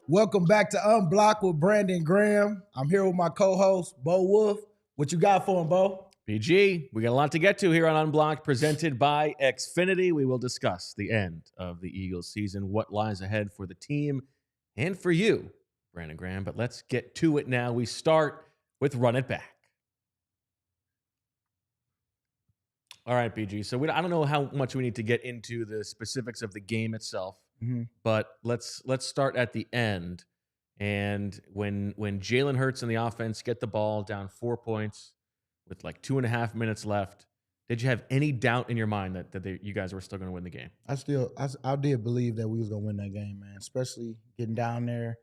Welcome back to Unblocked with Brandon Graham. I'm here with my co-host, Bo Wolf. What you got for him, Bo? PG, we got a lot to get to here on Unblocked, presented by Xfinity. We will discuss the end of the Eagles season, what lies ahead for the team and for you, Brandon Graham. But let's get to it now. We start with Run It Back. All right, PG. So I don't know how much we need to get into the specifics of the game itself. But let's start at the end. And when Jalen Hurts and the offense get the ball down 4 points with like 2.5 minutes left, did you have any doubt in your mind that you guys were still going to win the game? I did believe that we was going to win that game, man, especially getting down there,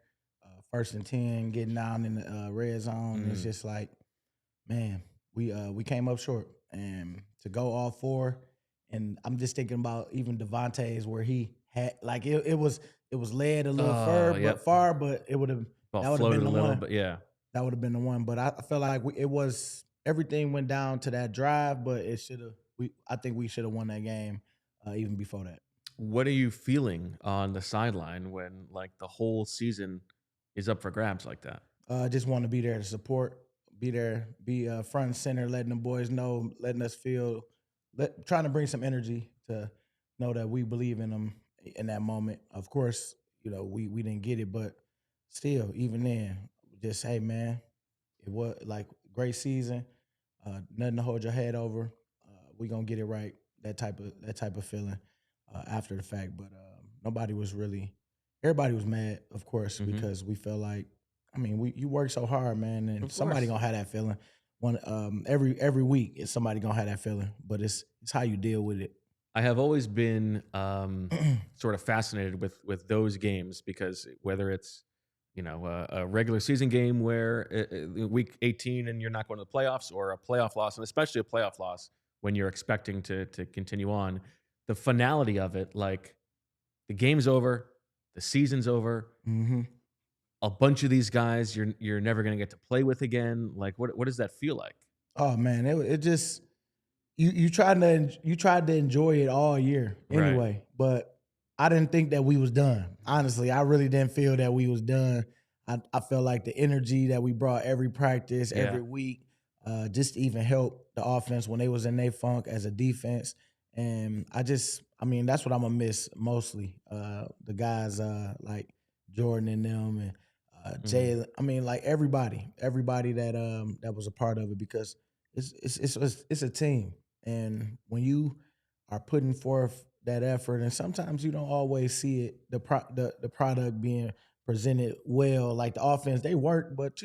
1st and 10, getting down in the red zone. It's just like, man, we came up short. And to go all 4, and I'm just thinking about even Devontae's where he had like it was led a little far, but it would have been the one. But yeah, that would have been the one. But I felt like everything went down to that drive, but it should have. I think we should have won that game even before that. What are you feeling on the sideline when like the whole season is up for grabs like that? I just want to be there to support, be there, be front and center, letting the boys know, letting us feel, trying to bring some energy to know that we believe in them in that moment. Of course, we didn't get it, but still, even then, just, hey, man, it was like great season. Nothing to hold your head over. We gonna get it right. That type of feeling after the fact. But everybody was mad, of course, because we felt like, you work so hard, man, and somebody gonna have that feeling. Every week, somebody gonna have that feeling. But it's how you deal with it. I have always been sort of fascinated with those games because whether it's a regular season game where week 18 and you're not going to the playoffs, or a playoff loss, and especially a playoff loss when you're expecting to continue on, the finality of it, like the game's over, the season's over. A bunch of these guys you're never going to get to play with again. Like what does that feel like? Oh man, it just. You tried to enjoy it all year anyway, right. But I didn't think that we was done. Honestly, I really didn't feel that we was done. I felt like the energy that we brought every practice, every week, just even helped the offense when they was in their funk as a defense. And that's what I'm gonna miss mostly. The guys like Jordan and them and Jay. Like everybody that was a part of it, because it's a team. And when you are putting forth that effort, and sometimes you don't always see it, the product being presented well, like the offense, they work, but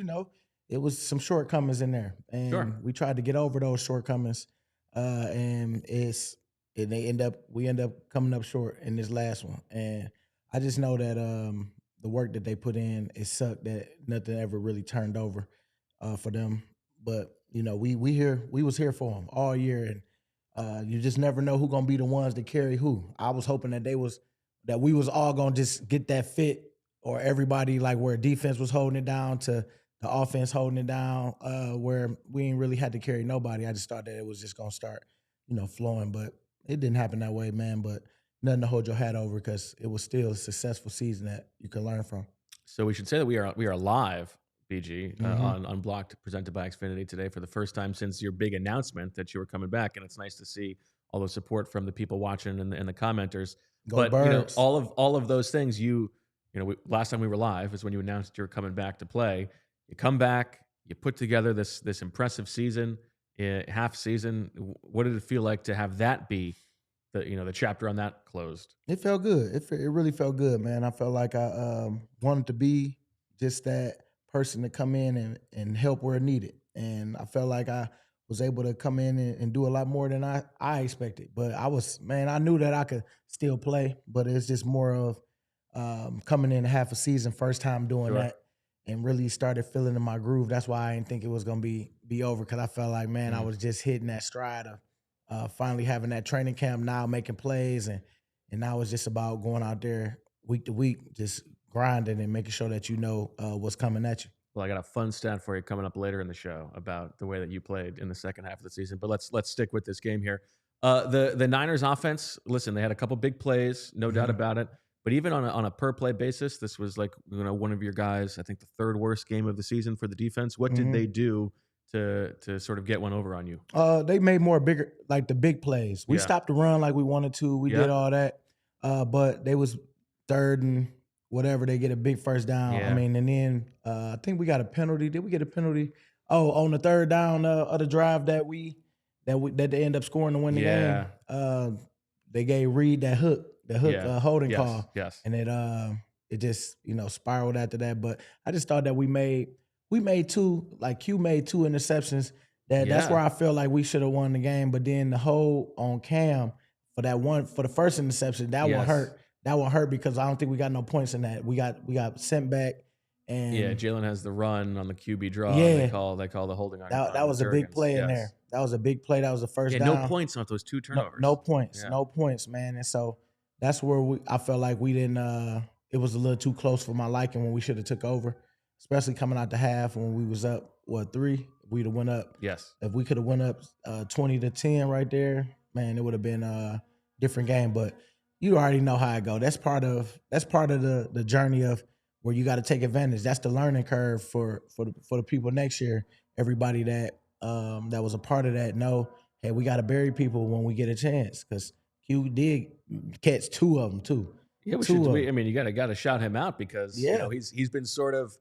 it was some shortcomings in there, and we tried to get over those shortcomings, and we end up coming up short in this last one. And I just know that the work that they put in, it sucked that nothing ever really turned over for them, but. We was here for them all year, and you just never know who gonna be the ones to carry who. I was hoping that we was all gonna just get that fit, or everybody like where defense was holding it down to the offense holding it down, where we ain't really had to carry nobody. I just thought that it was just gonna start, flowing, but it didn't happen that way, man. But nothing to hold your hat over, because it was still a successful season that you can learn from. So we should say that we are live, BG, on Unblocked, presented by Xfinity today for the first time since your big announcement that you were coming back, and it's nice to see all the support from the people watching and the commenters. Go Birds. All of those things. Last time we were live is when you announced you were coming back to play. You come back, you put together this impressive season, half season. What did it feel like to have that be the chapter on that closed? It felt good. It really felt good, man. I felt like I wanted to be just that person to come in and help where needed. And I felt like I was able to come in and do a lot more than I expected. But I knew that I could still play, but it's just more of coming in half a season, first time doing that, and really started feeling in my groove. That's why I didn't think it was going to be over, because I felt like, man, I was just hitting that stride of finally having that training camp, now making plays, and now it's just about going out there week to week, just grinding and making sure that what's coming at you. Well, I got a fun stat for you coming up later in the show about the way that you played in the second half of the season. But let's stick with this game here. The Niners offense, listen, they had a couple big plays, no doubt Mhm. about it. But even on a per play basis, this was like one of your guys. I think the third worst game of the season for the defense. What did Mhm. they do to sort of get one over on you? They made more bigger, like the big plays. We Yeah, stopped the run like we wanted to. We did yeah, all that. But they was third and whatever. They get a big first down. I yeah, mean, and then I think we got a penalty. Did we get a penalty? Oh, on the third down of the drive that they end up scoring to win the game. yeah, They gave Reed the hook yeah. holding Yes, call, yes, and it just spiraled after that. But I just thought that we made two, like Q made two interceptions. That's yeah, where I feel like we should have won the game. But then the hold on Cam for the first interception, that one yes. hurt. That one hurt because I don't think we got no points in that. We got sent back, Yeah, and Jalen has the run on the QB draw, and yeah, they call the holding that on was a big Jurgens. play in Yes. there. That was a big play. That was the first Yeah, no down. points off those two No turnovers. points. Yeah. No points, man. And so that's where I felt like we didn't it was a little too close for my liking when we should have took over, especially coming out the half when we was up, what, 3? We'd have went up. Yes. If we could have went up 20-10 right there, man, it would have been a different game. But you already know how it go. That's part of the journey of where you got to take advantage. That's the learning curve for the people next year. Everybody that was a part of that know, hey, we got to bury people when we get a chance, because Q did catch 2 of them too. Yeah, Two of them. I mean, you got to shout him out because Yeah. he's been sort of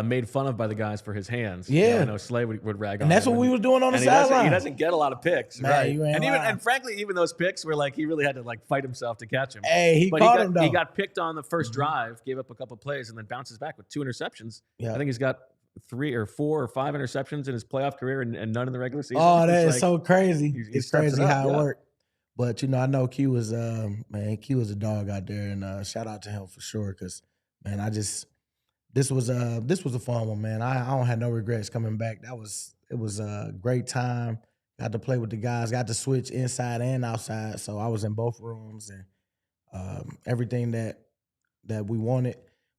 made fun of by the guys for his hands. Yeah. I know Slay would rag on And that's him, what we was doing on the and he sideline. doesn't get a lot of picks, Man, right? you ain't And lying. frankly, even those picks were like he really had to like fight himself to catch him. Hey, he But caught him though. he got picked on the first drive, gave up a couple plays, and then bounces back with 2 interceptions. Yeah. I think he's got 3 or 4 or 5 interceptions in his playoff career, and none in the regular season. Oh, that It's is so crazy. he It's steps crazy it up, how it yeah. worked. But I know Q was Q was a dog out there, and shout out to him for sure. Because man, this was a fun one, man. I don't have no regrets coming back. It was a great time. Got to play with the guys. Got to switch inside and outside. So I was in both rooms, and everything that we wanted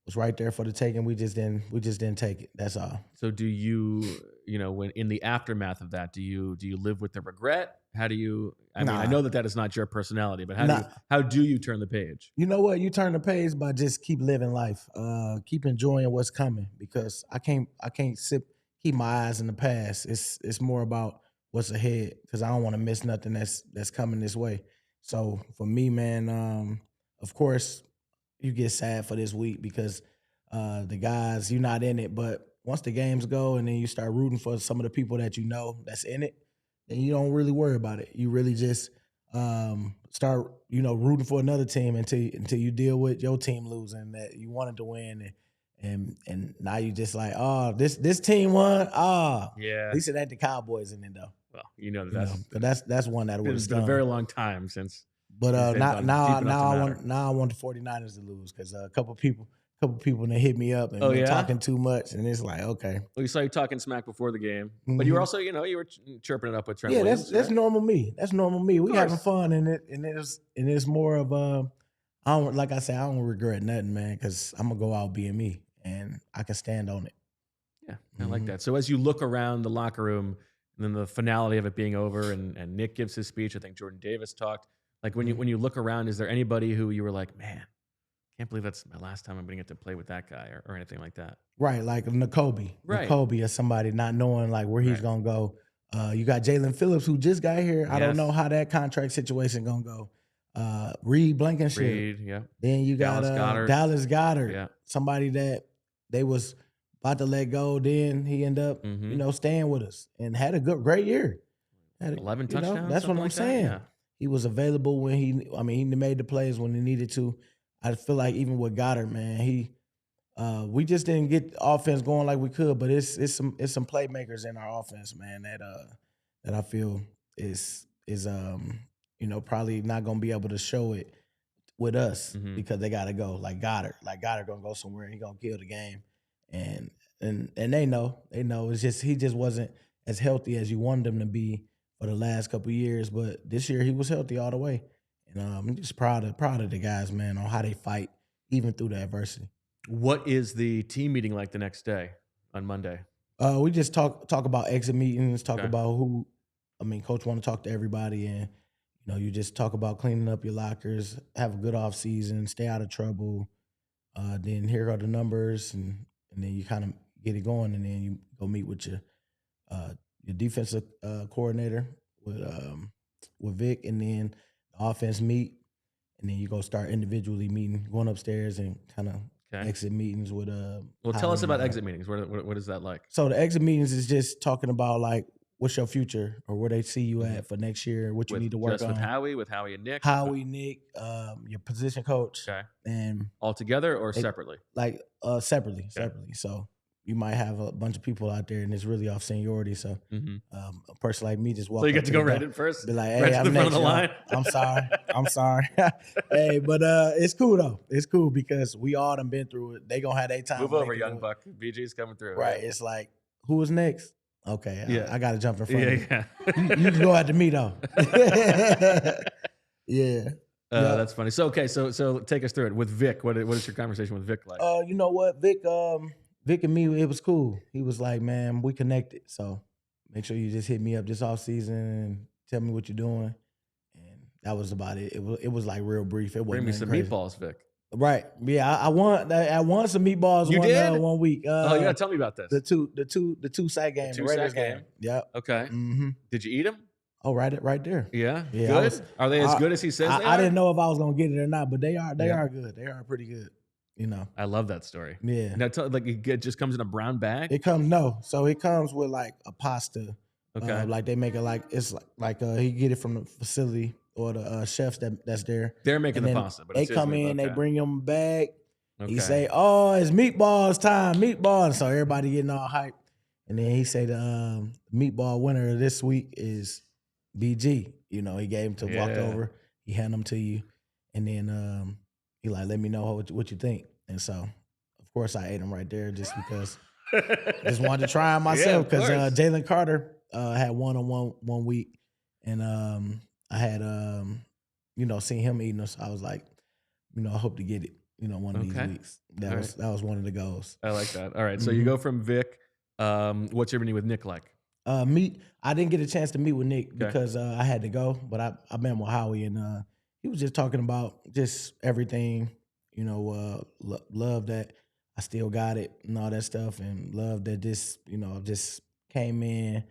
was right there for the taking. We just didn't take it. That's all. So do you, when in the aftermath of that, do you live with the regret? How do you? I mean, I Nah. know that is not your personality, but Nah. how do you turn the page? You know what? You turn the page by just keep living life. Keep enjoying what's coming, because I can't keep my eyes in the past. It's more about what's ahead, because I don't want to miss nothing that's coming this way. So for me, man, of course you get sad for this week because the guys, you're not in it. But once the games go and then you start rooting for some of the people that you know that's in it, then you don't really worry about it. You really just start, rooting for another team until you deal with your team losing that you wanted to win, and now you just like, oh, this team won. Yeah. At least it ain't the Cowboys in it though. Well, That's one that would have it's been a stung. very long time since. But they've gone now deep enough to matter. I want the 49ers to lose, because a couple people that hit me up and Oh, been yeah? talking too much, and it's like, okay, Well, you saw you talking smack before the game, but you were also, you were chirping it up with Trent yeah, Williams. that's right? normal me. That's normal me. We having course. fun in it, and it's more of I don't, like I said, I don't regret nothing, man, because I'm gonna go out being me, and I can stand on it. Yeah, I like that. So as you look around the locker room, and then the finality of it being over, and Nick gives his speech, I think Jordan Davis talked. Like when you look around, is there anybody who you were like, man, can't believe that's my last time I'm going to get to play with that guy, or anything like that? Right, like N'Kobe. Right. N'Kobe is somebody not knowing like where he's Right. gonna go. You got Jalen Phillips, who just got here. I don't Yes. know how that contract situation gonna go. Reed Blankenship. Reed, yeah. Then you got Dallas Goddard. Yeah. Somebody that they was about to let go. Then he ended up, Mhm. staying with us and had a great year. 11 touchdowns. That's what something I'm like that? saying. Yeah. He was available when he made the plays when he needed to. I feel like even with Goddard, man, we just didn't get the offense going like we could, but it's some playmakers in our offense, man, that I feel is probably not gonna be able to show it with us Mhm. because they gotta go. Like Goddard gonna go somewhere and he gonna kill the game. And they know. It's just he just wasn't as healthy as you wanted him to be for the last couple of years. But this year he was healthy all the way. And I'm just proud of the guys, man, on how they fight even through the adversity. What is the team meeting like the next day on Monday? We just talk about exit meetings, talk Okay. about coach want to talk to everybody, and You just talk about cleaning up your lockers, have a good off season, stay out of trouble. Then here are the numbers, and then you kind of get it going, and then you go meet with your defensive coordinator with Vic, and then the offense meet, and then you go start individually meeting, going upstairs and kind of exit meetings with Well, tell us about exit meetings. What is that like? So the exit meetings is just talking about like what's your future or where they see you at for next year, what you need to work on. With Howie and Nick? Nick, your position coach. Okay. And all together or separately? Like separately. So you might have a bunch of people out there and it's really off seniority. So a person like me just walk. So you get to go right in first? Be like, hey, I'm next. I'm sorry. Hey, but it's cool though. It's cool because we all done been through it. They gonna have their time. Move over, young buck. BG's coming through. Right. It's like, who is next? Okay, I got to jump in front of you. Yeah. You can go after me though. Yeah. That's funny. So so take us through it with Vic. What is your conversation with Vic like? You know what, Vic and me, it was cool. He was like, man, we connected. So make sure you just hit me up this off season and tell me what you're doing. And that was about it. It was like real brief. It wasn't Bring me some crazy. Meatballs, Vic. Right. Yeah, I won some Meatballs. You did? 1 week. You gotta tell me about this. The two sack game. The Raiders game. Yep. Okay. Mm-hmm. Did you eat them? Oh, right there. Yeah. Good. Are they as good as he says they are? I didn't know if I was gonna get it or not, but they are good. They are pretty good. I love that story. Yeah. Now, it just comes in a brown bag. It comes with like a pasta. Okay. Like they make it like it's like he get it from the facility or the chefs that's there. They're making the pasta, but they come in, they bring him a bag. Okay. He say, "Oh, it's meatballs time, meatballs!" So everybody getting all hyped, and then he say the meatball winner this week is BG. He gave him to walk over. He hand them to you, and then he like, let me know what you think. And so, of course, I ate them right there just because I just wanted to try them myself because Jalen Carter had one on 1 week, and I had seen him eating them. So I was like, I hope to get it. One of these weeks. That was one of the goals. I like that. All right. So you go from Vic. What's your meeting with Nick like? I didn't get a chance to meet with Nick because I had to go, but I met with Howie and he was just talking about just everything, love that I still got it and all that stuff, and love that this, just came in,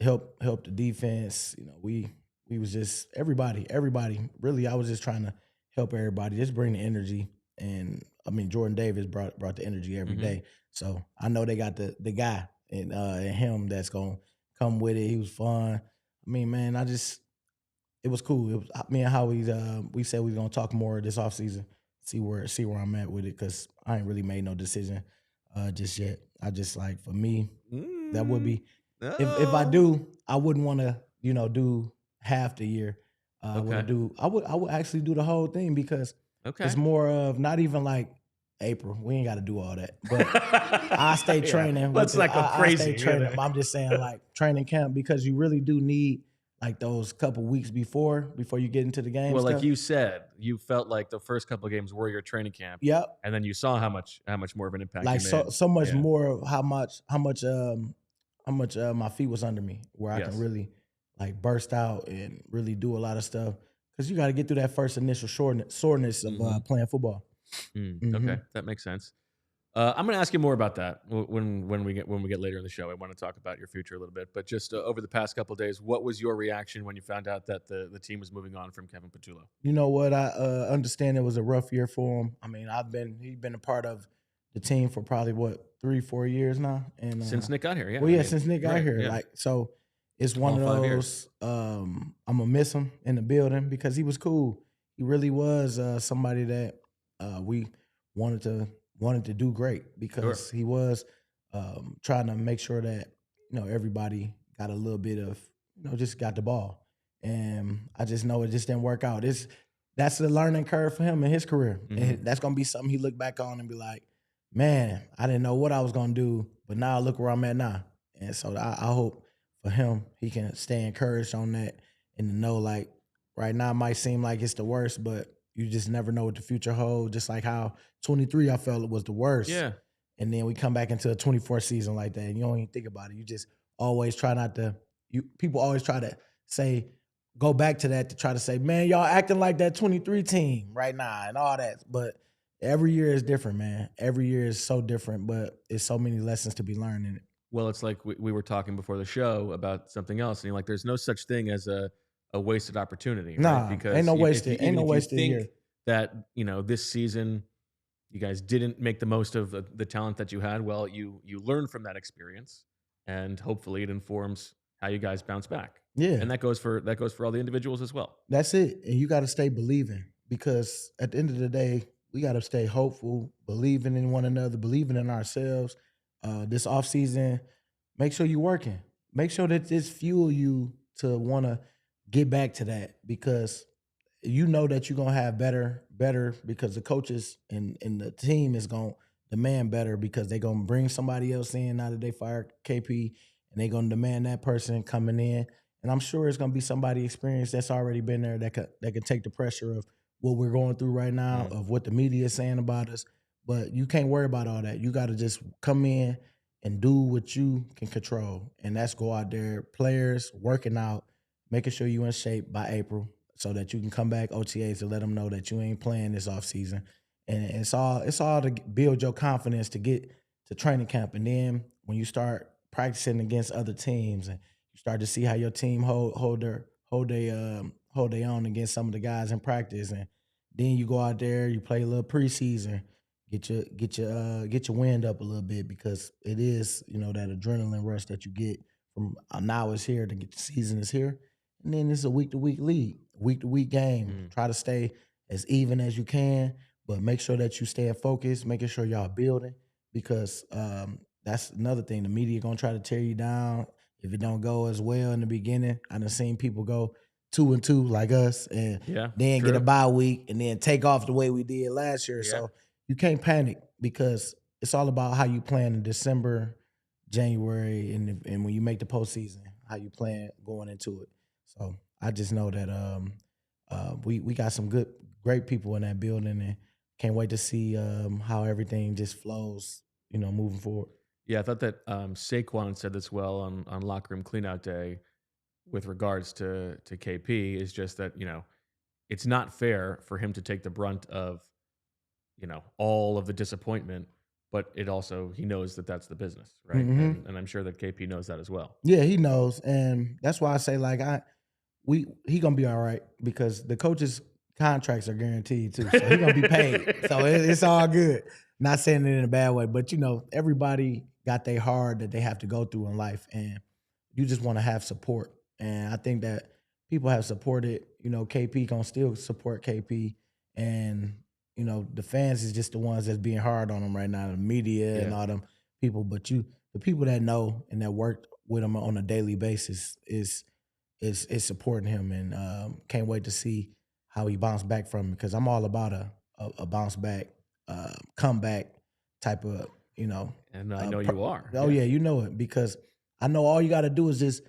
helped the defense. We was just everybody. Really, I was just trying to help everybody, just bring the energy. And I mean, Jordan Davis brought the energy every day. So I know they got the guy and him that's gonna come with it. He was fun. I mean, man, it was cool. It was me and Howie. We said we was gonna talk more this offseason, see where I'm at with it, because I ain't really made no decision just yet. I just like, for me, that would be if I do, I wouldn't want to do half the year. I would actually do the whole thing because it's more of not even like April. We ain't got to do all that, but I stay training. Let's not go crazy. I stay training. I'm just saying, like, training camp, because you really do need like those couple weeks before you get into the game. Well, like you said, you felt like the first couple of games were your training camp. Yep. And then you saw how much more of an impact. Like so much more of how much my feet was under me, where I can really like burst out and really do a lot of stuff, because you got to get through that first initial soreness of playing football. Okay, that makes sense. I'm going to ask you more about that when we get later in the show. I want to talk about your future a little bit, but just over the past couple of days, what was your reaction when you found out that the team was moving on from Kevin Patullo? You know what? I understand it was a rough year for him. I mean, he's been a part of the team for probably 3-4 years now, and since Nick got here, yeah. Well, since Nick got here, like, so it's one of those. I'm gonna miss him in the building because he was cool. He really was somebody that we wanted to do great, because he was trying to make sure that everybody got a little bit of just got the ball, and I just know it just didn't work out. That's the learning curve for him in his career, and that's gonna be something he look back on and be like, man, I didn't know what I was gonna do, but now look where I'm at now. And so I hope for him he can stay encouraged on that, and to know, like, right now it might seem like it's the worst, but you just never know what the future holds. Just like how 23 I felt it was the worst. Yeah. And then we come back into a 24 season like that, and you don't even think about it. You just always try not to. People always try to say go back to that to try to say, man, y'all acting like that 23 team right now and all that. But every year is different, man. Every year is so different, but it's so many lessons to be learned in it. Well, it's like we were talking before the show about something else, and you're like, there's no such thing as a wasted opportunity, right? Nah, ain't Because no if you wasted, ain't even no if you wasted think year. that this season you guys didn't make the most of the talent that you had, well, you learn from that experience, and hopefully it informs how you guys bounce back. Yeah. And that goes for all the individuals as well. That's it. And you got to stay believing, because at the end of the day, we got to stay hopeful, believing in one another, believing in ourselves. This offseason, make sure you're working. Make sure that this fuel you to want to get back to that, because you know that you're going to have better, because the coaches and the team is going to demand better, because they're going to bring somebody else in now that they fired KP, and they're going to demand that person coming in. And I'm sure it's going to be somebody experienced that's already been there that could take the pressure of what we're going through right now, of what the media is saying about us. But you can't worry about all that. You got to just come in and do what you can control. And that's go out there, players, working out, making sure you in shape by April so that you can come back OTAs to let them know that you ain't playing this offseason. And it's all to build your confidence to get to training camp. And then when you start practicing against other teams and you start to see how your team hold their own against some of the guys in practice, and then you go out there, you play a little preseason, get your wind up a little bit, because it is that adrenaline rush that you get from now it's here to get the season is here, and then it's a week to week league, week to week game. Try to stay as even as you can, but make sure that you stay focused, making sure y'all building, because that's another thing. The media gonna try to tear you down if it don't go as well in the beginning. I done seen people go 2-2 like us, and then get a bye week and then take off the way we did last year. So you can't panic, because it's all about how you plan in December, January, and when you make the postseason, how you plan going into it. So I just know that we got some great people in that building, and can't wait to see how everything just flows, moving forward. Yeah, I thought that Saquon said this well on Locker Room Cleanout Day with regards to KP, is just that, it's not fair for him to take the brunt of, all of the disappointment, but it also, he knows that that's the business, right? And I'm sure that KP knows that as well. Yeah, he knows. And that's why I say, like, he gonna be all right, because the coaches' contracts are guaranteed too. So he gonna be paid. So it's all good. Not saying it in a bad way, but everybody got their hard that they have to go through in life, and you just want to have support. And I think that people have supported, KP gonna still support KP, and the fans is just the ones that's being hard on him right now, the media and all them people. But the people that know and that worked with him on a daily basis is supporting him, and can't wait to see how he bounced back from it, because I'm all about a bounce back, comeback type of, And I know you are. Oh yeah, you know it, because I know all you got to do is just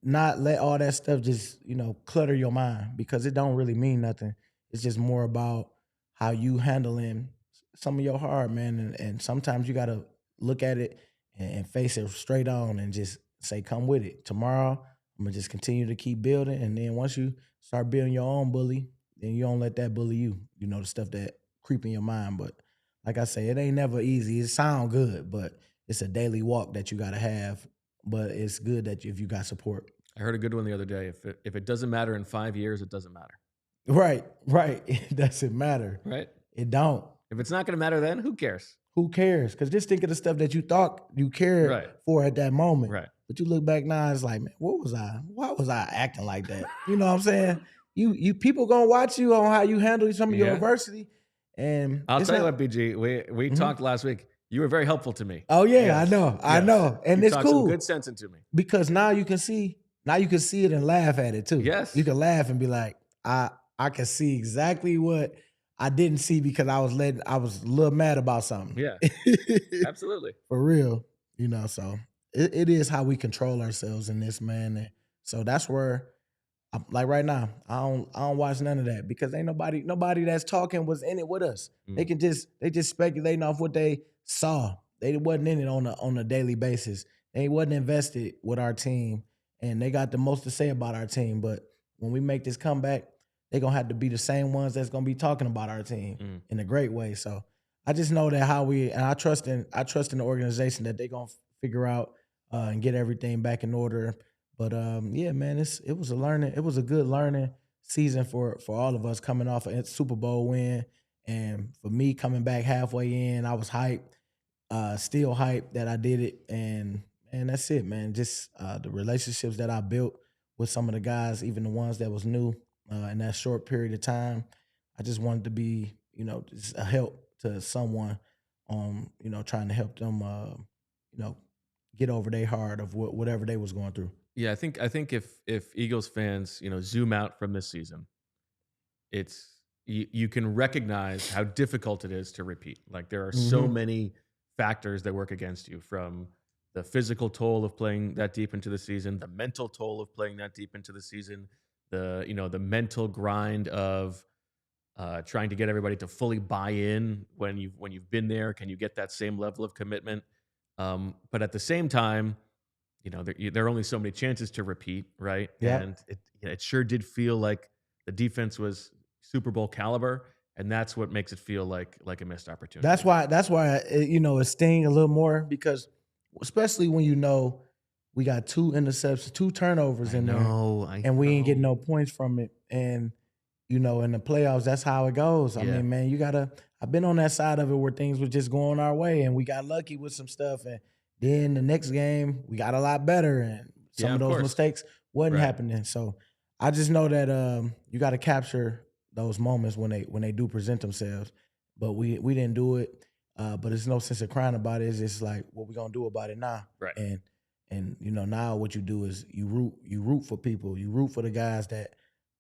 not let all that stuff just clutter your mind, because it don't really mean nothing. It's just more about how you handling some of your hard, man, and sometimes you got to look at it and face it straight on and just say, come with it. Tomorrow I'm gonna just continue to keep building, and then once you start building your own bully, then you don't let that bully you. The stuff that creep in your mind. But like I say, it ain't never easy. It sound good, but it's a daily walk that you gotta have. But it's good that if you got support. I heard a good one the other day. If it doesn't matter in 5 years, it doesn't matter. Right. It doesn't matter. Right. It don't. If it's not going to matter then, who cares? Who cares? Because just think of the stuff that you thought you cared for at that moment. Right. But you look back now, it's like, man, what was I? Why was I acting like that? You know what I'm saying? You people gonna watch you on how you handle some of your adversity. And I'll tell you what, BG, we talked last week. You were very helpful to me. Oh yeah, yes. I know. And you it's cool. Some good sense into me. Because now you can see it and laugh at it too. Yes. You can laugh and be like, I can see exactly what I didn't see, because I was a little mad about something. Yeah. Absolutely. For real. So it is how we control ourselves in this, man. And so that's where, like right now, I don't watch none of that, because ain't nobody that's talking was in it with us. They just speculating off what they saw. They wasn't in it on a daily basis. They wasn't invested with our team, and they got the most to say about our team. But when we make this comeback, they're gonna have to be the same ones that's gonna be talking about our team in a great way. So I just know that I trust in the organization that they're gonna figure out and get everything back in order. But yeah, man, it was a good learning season for all of us coming off a Super Bowl win. And for me coming back halfway in, I was hyped, still hyped that I did it. And that's it, man. Just the relationships that I built with some of the guys, even the ones that was new in that short period of time. I just wanted to be, just a help to someone, trying to help them, get over their heart of whatever they was going through. Yeah, I think if Eagles fans, zoom out from this season, it's you can recognize how difficult it is to repeat. Like there are so many factors that work against you, from the physical toll of playing that deep into the season, the mental toll of playing that deep into the season, the mental grind of trying to get everybody to fully buy in when you've been there. Can you get that same level of commitment? But at the same time, there are only so many chances to repeat, right? Yeah. And it sure did feel like the defense was Super Bowl caliber, and that's what makes it feel like a missed opportunity. That's why it sting a little more, because especially when we got 2 interceptions, 2 turnovers in there, and we ain't getting no points from it. And in the playoffs, that's how it goes. I mean, man, I've been on that side of it where things were just going our way and we got lucky with some stuff. And then the next game, we got a lot better and some of those mistakes wasn't happening. So I just know that you got to capture those moments when they do present themselves. But we didn't do it. But it's no sense of crying about it. It's just like, what we gonna do about it now? Right. And now what you do is you root for people. You root for the guys that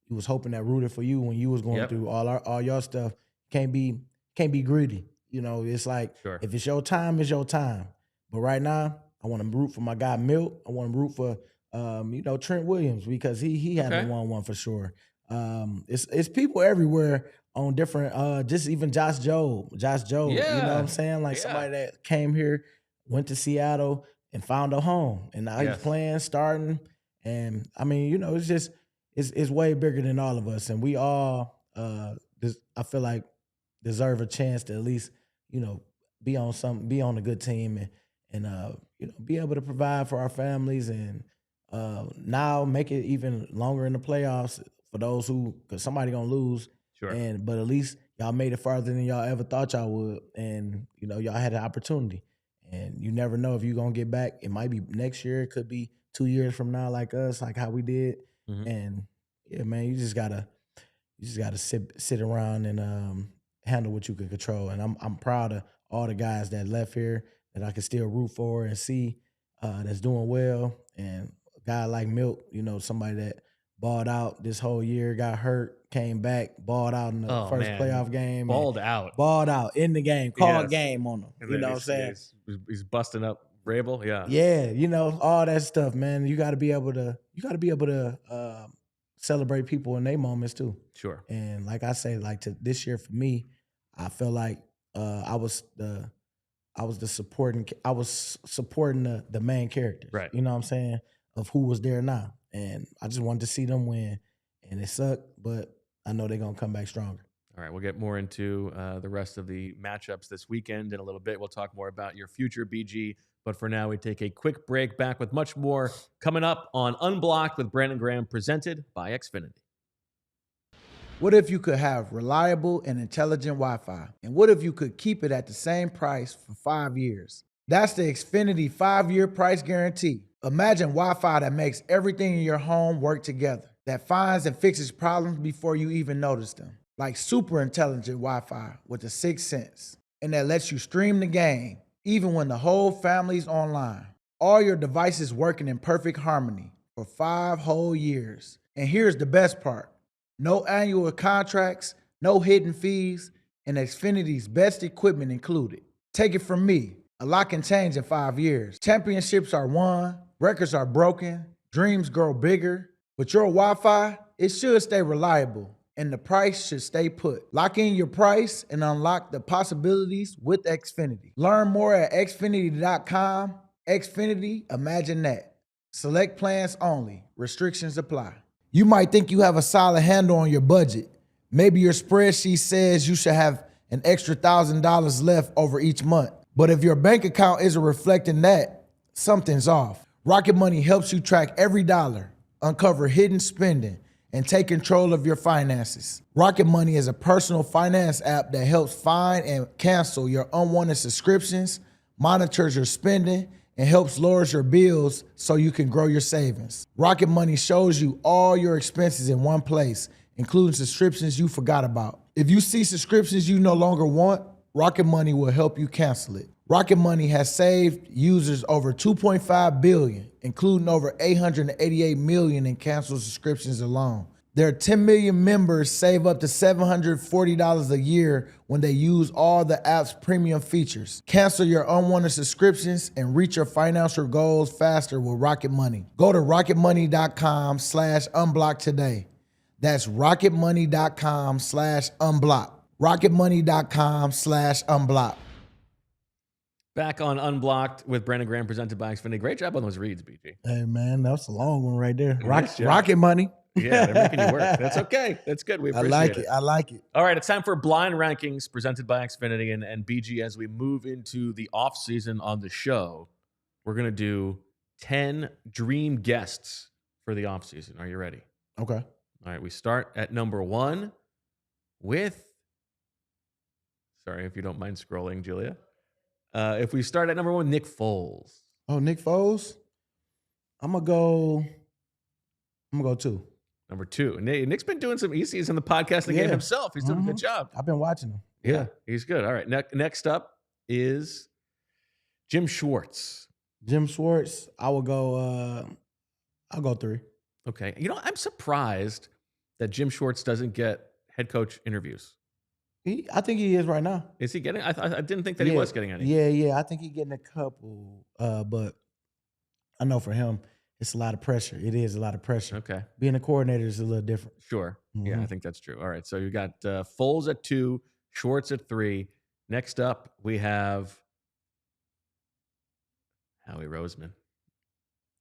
you was hoping that rooted for you when you was going through all your stuff. Can't be greedy. It's like, if it's your time, it's your time. But right now, I want to root for my guy Milt. I want to root for Trent Williams, because he hasn't won one for sure. It's people everywhere on different, just even Josh Jobe. You know what I'm saying? Like somebody that came here, went to Seattle and found a home, and now he's playing, starting. And I mean, it's just it's way bigger than all of us, and we all I feel like deserve a chance to at least be on a good team and be able to provide for our families, and now make it even longer in the playoffs for those because somebody gonna lose. But at least y'all made it farther than y'all ever thought y'all would, and y'all had an opportunity, and you never know if you're gonna get back. It might be next year, it could be 2 years from now, like us, like how we did. And yeah, man, you just gotta sit around and handle what you can control. And I'm proud of all the guys that left here that I can still root for and see that's doing well. And a guy like Milk, somebody that balled out this whole year, got hurt, came back, balled out in the first playoff game. Balled out in the game, called game on him. You know what I'm saying? He's busting up Rabel, all that stuff, man. You got to be able to celebrate people in their moments too. Sure. And like I say, like this year for me, I feel like I was supporting the main characters. Right. You know what I'm saying? Of who was there now. And I just wanted to see them win. And it sucked, but I know they're gonna come back stronger. All right, we'll get more into the rest of the matchups this weekend in a little bit. We'll talk more about your future, BG. But for now, we take a quick break. Back with much more coming up on Unblocked with Brandon Graham, presented by Xfinity. What if you could have reliable and intelligent Wi-Fi? And what if you could keep it at the same price for 5 years? That's the Xfinity 5-year price guarantee. Imagine Wi-Fi that makes everything in your home work together, that finds and fixes problems before you even notice them. Like super intelligent Wi-Fi with a 6th sense, and that lets you stream the game even when the whole family's online. All your devices working in perfect harmony for 5 whole years. And here's the best part. No annual contracts, no hidden fees, and Xfinity's best equipment included. Take it from me, a lot can change in 5 years. Championships are won, records are broken, dreams grow bigger, but your Wi-Fi, it should stay reliable, and the price should stay put. Lock in your price and unlock the possibilities with Xfinity. Learn more at xfinity.com. Xfinity, imagine that. Select plans only. Restrictions apply. You might think you have a solid handle on your budget. Maybe your spreadsheet says you should have an extra $1,000 left over each month. But if your bank account isn't reflecting that, something's off. Rocket Money helps you track every dollar, uncover hidden spending, and take control of your finances. Rocket Money is a personal finance app that helps find and cancel your unwanted subscriptions, monitors your spending, and helps lower your bills so you can grow your savings. Rocket Money shows you all your expenses in one place, including subscriptions you forgot about. If you see subscriptions you no longer want, Rocket Money will help you cancel it. Rocket Money has saved users over $2.5 billion, including over $888 million in canceled subscriptions alone. Their 10 million members save up to $740 a year when they use all the app's premium features. Cancel your unwanted subscriptions and reach your financial goals faster with Rocket Money. Go to rocketmoney.com/unblock today. That's rocketmoney.com/unblock. rocketmoney.com/unblock. Back on Unblocked with Brandon Graham, presented by Xfinity. Great job on those reads, BG. Hey, man, that's a long one right there. Nice job. Rocket Money. Yeah, they're making you work. That's okay. That's good. We appreciate it. I like it. All right, it's time for blind rankings presented by Xfinity and BG. As we move into the offseason on the show, we're going to do 10 dream guests for the offseason. Are you ready? Okay. All right, we start at number 1 with, sorry if you don't mind scrolling, Julia. If we start at number 1, Nick Foles. Oh, Nick Foles? I'm going to go 2. Number 2. Nick's been doing some ECs in the podcasting game himself. He's doing a good job. I've been watching him. Yeah, he's good. All right. Next up is Jim Schwartz. Jim Schwartz, I'll go 3. Okay. You know, I'm surprised that Jim Schwartz doesn't get head coach interviews. I think he is right now. Is he getting? I didn't think that he was getting any. Yeah. I think he's getting a couple. But I know for him, it's a lot of pressure. It is a lot of pressure. Okay. Being a coordinator is a little different. Sure. Mm-hmm. Yeah, I think that's true. All right. So you got Foles at 2, Schwartz at 3. Next up, we have Howie Roseman.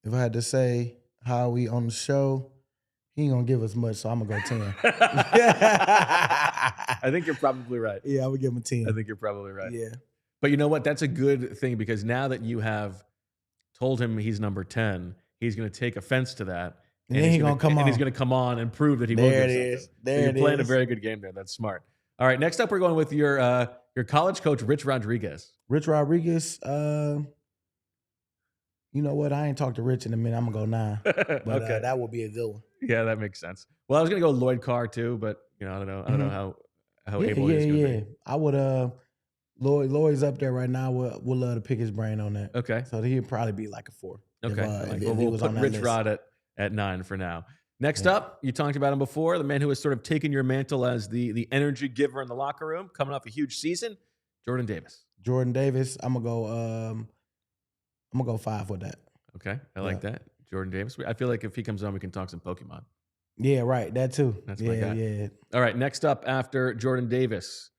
If I had to say Howie on the show, he ain't going to give us much, so I'm going to go 10. I think you're probably right. Yeah, I would give him a 10. I think you're probably right. Yeah. But you know what? That's a good thing because now that you have told him he's number 10, he's going to take offense to that. And then he's going to come on. And he's going to come on and prove that he will give something. There so you're playing a very good game there. That's smart. All right, next up, we're going with your college coach, Rich Rodriguez. Rich Rodriguez, you know what? I ain't talked to Rich in a minute. I'm going to go 9. But Okay. That would be a good one. Yeah, that makes sense. Well, I was going to go Lloyd Carr too, but you know, I don't know how able he's going to be. I would Lloyd's up there right now. We'll love to pick his brain on that. Okay. So he'd probably be like a 4. Okay. If we'll he was put on that Rich list. Rod at 9 for now. Next up, you talked about him before, the man who has sort of taken your mantle as the energy giver in the locker room, coming off a huge season, Jordan Davis. Jordan Davis, I'm gonna go 5 with that. Okay, I like that. Jordan Davis. I feel like if he comes on, we can talk some Pokemon. Yeah, right. That too. That's my guy. Yeah. All right, next up after Jordan Davis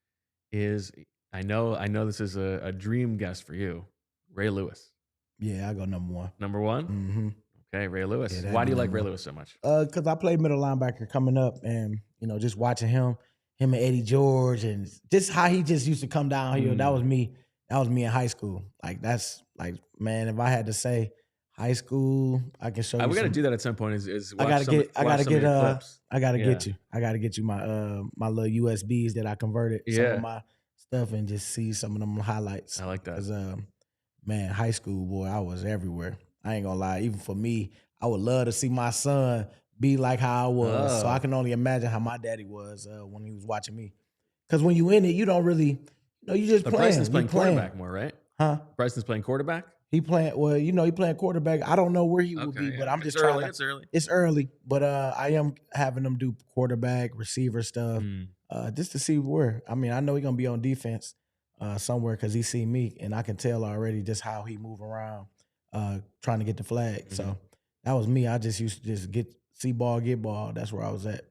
is, I know this is a dream guest for you, Ray Lewis. Yeah, I go number 1. Number 1? Mm-hmm. Okay, Ray Lewis. Yeah, Why do you like Ray Lewis so much? Because I played middle linebacker coming up, and just watching him and Eddie George, and just how he just used to come downhill. That was me. That was me in high school. Like that's like, man, if I had to say high school, I can show you. We got to do that at some point. Is I gotta get clips. you. I gotta get you my little USBs that I converted some of my stuff and just see some of them highlights. I like that. Because man, high school boy, I was everywhere. I ain't gonna lie. Even for me, I would love to see my son be like how I was. So I can only imagine how my daddy was when he was watching me. Because when you in it, you don't really, you just playing. Bryson's playing quarterback more, right? Huh? Bryson's playing quarterback? He playing, he playing quarterback. I don't know where he will be, but I'm just trying to. It's early. It's early, but I am having him do quarterback, receiver stuff, just to see where. I mean, I know he's going to be on defense somewhere because he see me, and I can tell already just how he move around trying to get the flag. So that was me. I just used to just see ball, get ball. That's where I was at.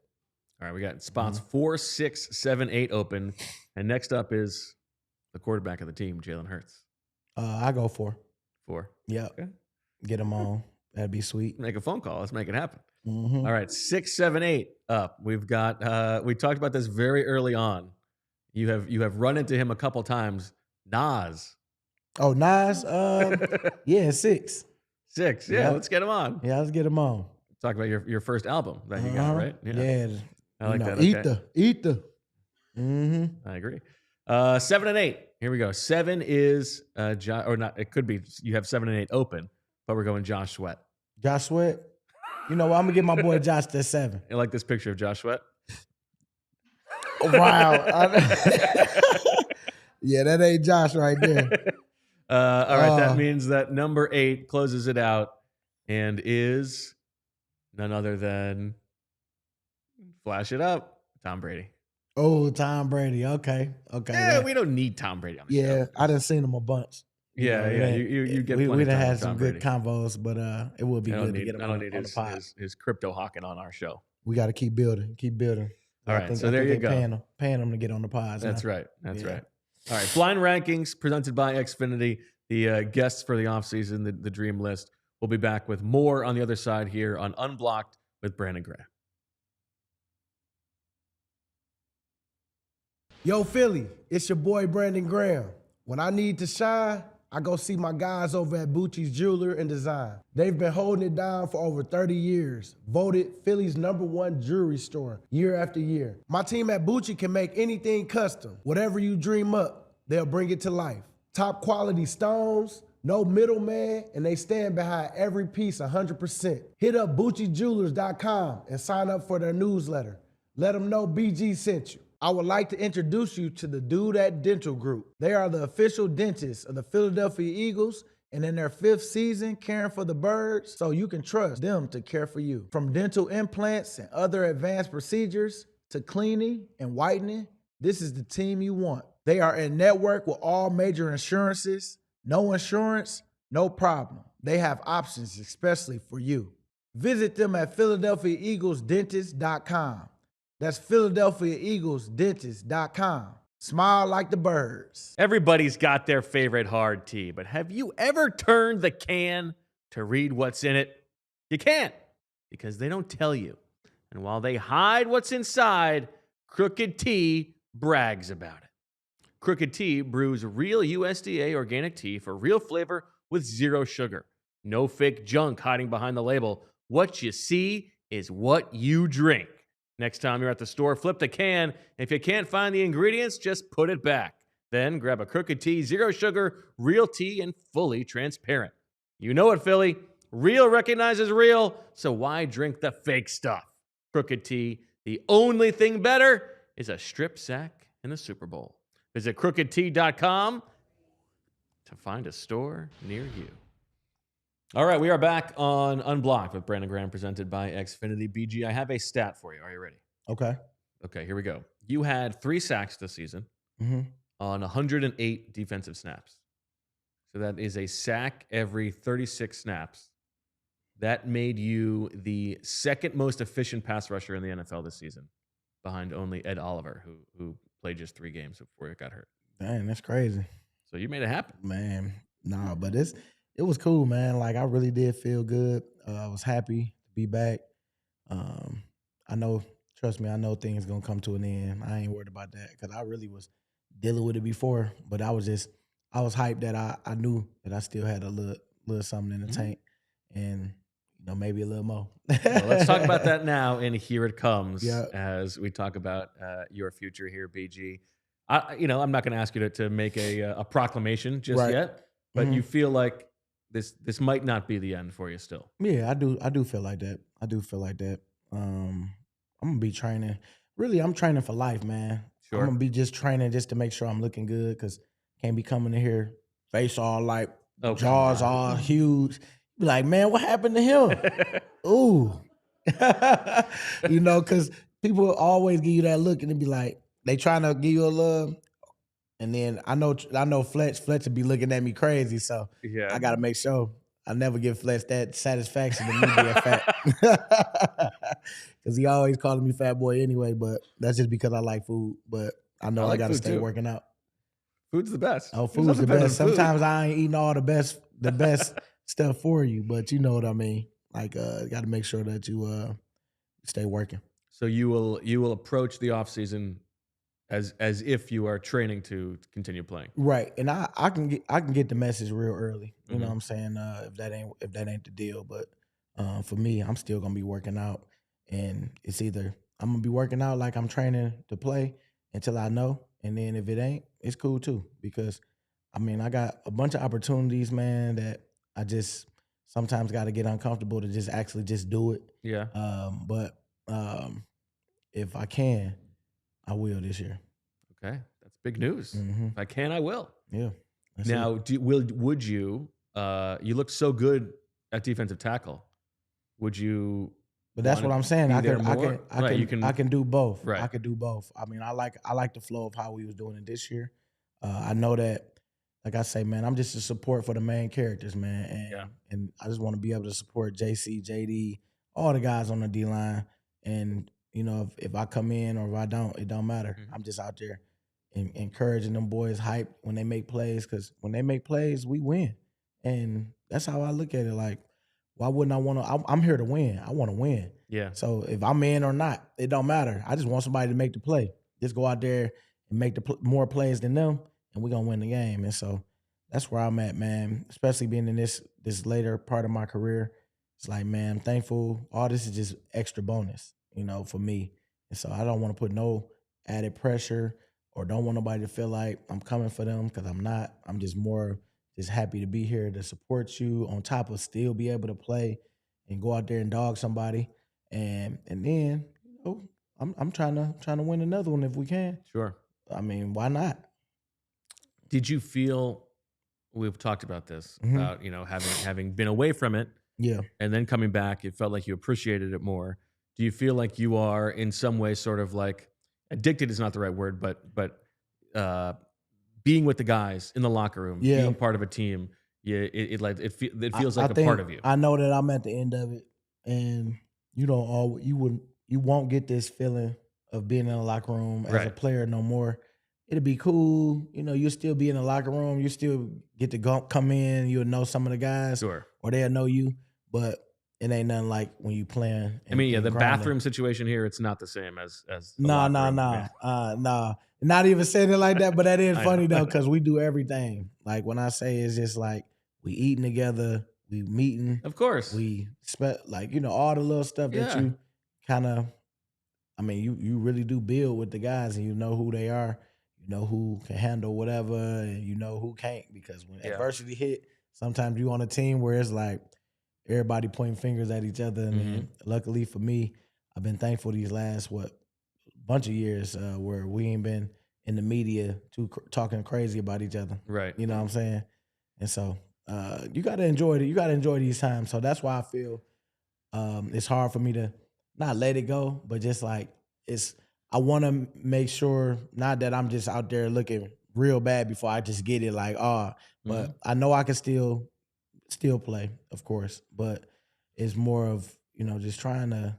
All right, we got spots 4, 6, 7, 8 open. And next up is the quarterback of the team, Jalen Hurts. I go 4. 4. Yep. Okay. Get him on. That'd be sweet. Make a phone call. Let's make it happen. All right, 6, 7, 8 up. We've got. We talked about this very early on. You have run into him a couple times. Nas. Oh, Nas. Yeah, 6. 6. Yeah, let's get him on. Yeah, let's get him on. Talk about your first album that you got, right? Yeah. I like that. Okay. Ether. I agree. 7 and 8. Here we go. 7 is or not. It could be you have 7 and 8 open, but we're going Josh Sweat. Josh Sweat. You know what? I'm gonna get my boy Josh to 7. You like this picture of Josh Sweat? Wow. Yeah, that ain't Josh right there. All right, that means that number 8 closes it out and is none other than flash it up, Tom Brady. Oh, Tom Brady. Okay. Yeah, we don't need Tom Brady on the show. Yeah, I done seen him a bunch. Yeah. You get we plenty of done time had with some Tom good Brady. convos, but it would be good to get him on the pod. his crypto hawking on our show. We got to keep building. All right, so there you go. Paying him to get on the pod. That's right. All right, blind rankings presented by Xfinity. The guests for the offseason, the dream list. We'll be back with more on the other side here on Unblocked with Brandon Graham. Yo, Philly, it's your boy Brandon Graham. When I need to shine, I go see my guys over at Bucci's Jeweler and Design. They've been holding it down for over 30 years, voted Philly's #1 jewelry store year after year. My team at Bucci can make anything custom. Whatever you dream up, they'll bring it to life. Top quality stones, no middleman, and they stand behind every piece 100%. Hit up BucciJewelers.com and sign up for their newsletter. Let them know BG sent you. I would like to introduce you to the Dude at Dental Group. They are the official dentists of the Philadelphia Eagles and in their 5th season caring for the birds, so you can trust them to care for you. From dental implants and other advanced procedures to cleaning and whitening, this is the team you want. They are in network with all major insurances. No insurance, no problem. They have options especially for you. Visit them at PhiladelphiaEaglesDentist.com. That's PhiladelphiaEaglesDentist.com. Smile like the birds. Everybody's got their favorite hard tea, but have you ever turned the can to read what's in it? You can't, because they don't tell you. And while they hide what's inside, Crooked Tea brags about it. Crooked Tea brews real USDA organic tea for real flavor with 0 sugar. No fake junk hiding behind the label. What you see is what you drink. Next time you're at the store, flip the can. If you can't find the ingredients, just put it back. Then grab a Crooked Tea, 0 sugar, real tea, and fully transparent. You know it, Philly. Real recognizes real, so why drink the fake stuff? Crooked Tea, the only thing better is a strip sack in the Super Bowl. Visit crookedtea.com to find a store near you. All right, we are back on Unblocked with Brandon Graham, presented by Xfinity. BG, I have a stat for you. Are you ready? Okay, here we go. You had 3 sacks this season on 108 defensive snaps. So that is a sack every 36 snaps. That made you the 2nd most efficient pass rusher in the NFL this season, behind only Ed Oliver, who played just 3 games before he got hurt. Dang, that's crazy. So you made it happen. Man, nah, but it was cool, man. Like, I really did feel good. I was happy to be back. Trust me, I know things going to come to an end. I ain't worried about that because I really was dealing with it before. But I was hyped that I knew that I still had a little something in the tank and, maybe a little more. Well, let's talk about that now, and here it comes as we talk about your future here, BG. I'm not going to ask you to make a proclamation just yet, but you feel like this might not be the end for you still. Yeah, I do feel like that. I'm gonna be training. Really, I'm training for life, man. Sure. I'm gonna be just training just to make sure I'm looking good, because can't be coming in here face all like jaws all huge. Be like, man, what happened to him? Ooh, because people always give you that look and it be like they trying to give you a love. And then I know Fletch will be looking at me crazy, so I got to make sure I never give Fletch that satisfaction of me being fat. Because he always calling me fat boy anyway, but that's just because I like food. But I know I got to stay working out. Food's the best. Oh, food's the best. Sometimes I ain't eating all the best stuff for you, but you know what I mean. Like, got to make sure that you stay working. So you will approach the offseason as if you are training to continue playing. Right. And I can get the message real early. You know Mhm. what I'm saying? If that ain't the deal. But for me, I'm still gonna be working out. And it's either I'm gonna be working out like I'm training to play until I know. And then if it ain't, it's cool too. Because I mean, I got a bunch of opportunities, man, that I just sometimes gotta get uncomfortable to just actually just do it. Yeah. But if I can, I will this year. Okay. That's big news. Mhm. If I can, I will. Yeah. That's it. Now, would you? You look so good at defensive tackle. Would you? But that's what I'm saying. I can do both. Right. I could do both. I mean, I like the flow of how we was doing it this year. I know that, like I say, man, I'm just a support for the main characters, man, and I just want to be able to support JC, JD, all the guys on the D line. And you know, if I come in or if I don't, it don't matter. Mhm. I'm just out there encouraging them boys, hype when they make plays, because when they make plays, we win, and that's how I look at it. Like, why wouldn't I want to? I'm here to win. I want to win. Yeah. So if I'm in or not, it don't matter. I just want somebody to make the play. Just go out there and make more plays than them, and we're gonna win the game. And so that's where I'm at, man. Especially being in this later part of my career. It's like, man, I'm thankful. All this is just extra bonus, you know, for me. And so I don't want to put no added pressure or don't want nobody to feel like I'm coming for them, because I'm not. I'm just more just happy to be here to support you, on top of still be able to play and go out there and dog somebody. And then, you know, I'm trying to win another one if we can. Sure. I mean, why not? Did you feel? We've talked about this, Mhm. about, you know, having been away from it Yeah. and then coming back, it felt like you appreciated it more. Do you feel like you are in some way sort of like addicted is not the right word, but being with the guys in the locker room, Yeah. being part of a team, it feels like I a think part of you. I know that I'm at the end of it, and you won't get this feeling of being in a locker room as a Right. player no more. It'll be cool, you know. You'll still be in the locker room. You still get to come in. You'll know some of the guys, Sure. or they'll know you. But it ain't nothing like when you playing. I mean, yeah, and the grinding. bathroom situation here, it's not the same as the No, locker room. nah. Not even saying it like that, but that is I funny know. though, because we do everything. Like when I say it's just like we eating together, we meeting, Of course. we like, you know, all the little stuff that Yeah. you kind of. I mean, you really do build with the guys, and you know who they are. You know who can handle whatever, and you know who can't. Because when adversity hit, sometimes you on a team where it's like everybody pointing fingers at each other. And then luckily for me, I've been thankful these last bunch of years where we ain't been in the media talking crazy about each other. Right. You know what I'm saying? And so you got to enjoy it. You got to enjoy these times. So that's why I feel it's hard for me to not let it go, but just like I want to make sure, not that I'm just out there looking real bad before I just get it like, but I know I can still play, of course, but it's more of, you know, just trying to